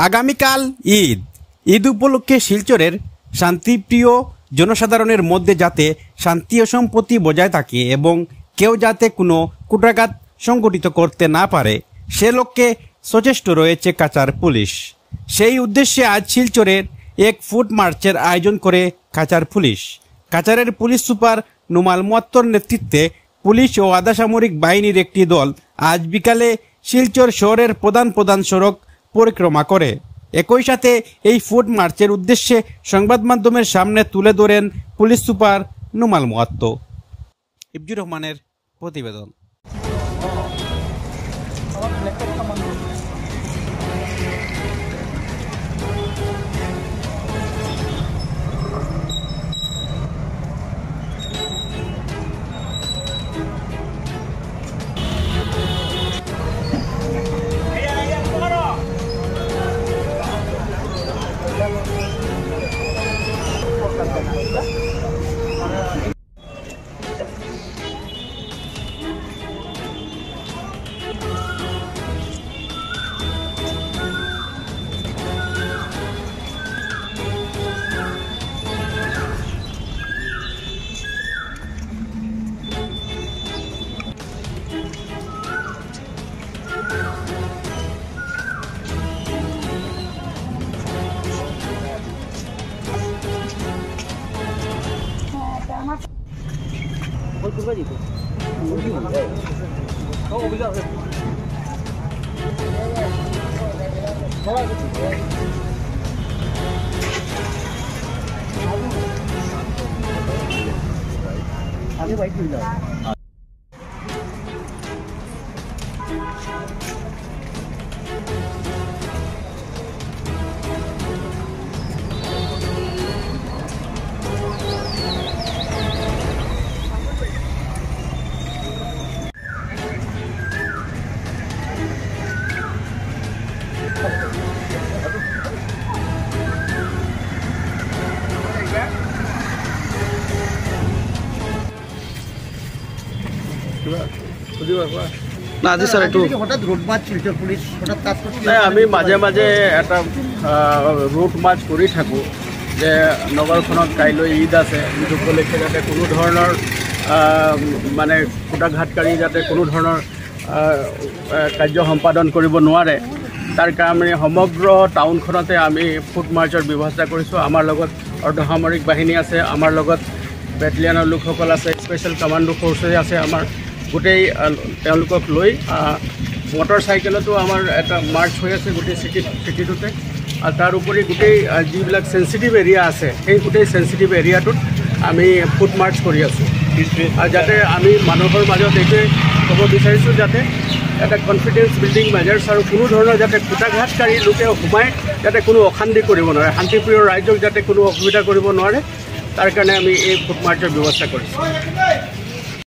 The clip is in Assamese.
আগামীকাল ঈদ উপলক্ষে শিলচরের শান্তিপ্রিয় জনসাধারণের মধ্যে যাতে শান্তি ও সম্প্রীতি বজায় থাকে এবং কেউ যাতে কোনো কুটাঘাত সংগঠিত করতে না পারে সে লক্ষ্যে সচেষ্ট রয়েছে কাছাড় পুলিশ। সেই উদ্দেশ্যে আজ শিলচরের এক ফুট মার্চের আয়োজন করে কাছাড় পুলিশ। কাছাড়ের পুলিশ সুপার নুমাল মুয়াত্তর নেতৃত্বে পুলিশ ও আধা সামরিক বাহিনীর একটি দল আজ বিকালে শিলচর শহরের প্রধান সড়ক পরিক্রমা করে। একই সাথে এই ফুট মার্চের উদ্দেশ্যে সংবাদ মাধ্যমের সামনে তুলে ধরেন পুলিশ সুপার নুমাল মুয়াত্তর। ইবজুর রহমানের প্রতিবেদন। आगे बाइक मिल जाओ। না আজি স্যার একটু হঠাৎ রোড মার্চ চলছে পুলিশ হঠাৎ কাজ করছে। আমি মাজে মাজে এটা রোড মার্চ কৰি থাকোঁ যে নগৰখনত কাইলৈ ঈদ আছে। ঈদ উপলক্ষে যাতে কোনো ধৰণৰ মানে কুটাঘাতকাৰী যাতে কোনো ধৰণৰ কাৰ্য সম্পাদন কৰিব নোৱাৰে তাৰ কাৰণে সমগ্ৰ টাউনখনতে আমি ফুট মাৰ্চৰ ব্যৱস্থা কৰিছোঁ। আমাৰ লগত অৰ্ধসামৰিক বাহিনী আছে, আমাৰ লগত বেটেলিয়ানৰ লোকসকল আছে, স্পেচিয়েল কমাণ্ডো ফ'ৰ্চেছ আছে। আমাৰ গোটেই তেওঁলোকক লৈ মটৰ চাইকেলতো আমাৰ এটা মাৰ্চ হৈ আছে গোটেই চিটিটোতে। আৰু তাৰ উপৰি গোটেই যিবিলাক চেঞ্চিটিভ এৰিয়া আছে সেই গোটেই চেঞ্চিটিভ এৰিয়াটোত আমি ফুট মাৰ্চ কৰি আছোঁ। আৰু যাতে আমি মানুহৰ মাজত এইটোৱে ক'ব বিচাৰিছোঁ যাতে এটা কনফিডেন্স বিল্ডিং মেজাৰ্ছ আৰু কোনো ধৰণৰ যাতে কুটাঘাতকাৰী লোকে সোমাই যাতে কোনো অশান্তি কৰিব নোৱাৰে, শান্তিপ্ৰিয় ৰাইজক যাতে কোনো অসুবিধা কৰিব নোৱাৰে তাৰ কাৰণে আমি এই ফুট মাৰ্চৰ ব্যৱস্থা কৰিছোঁ।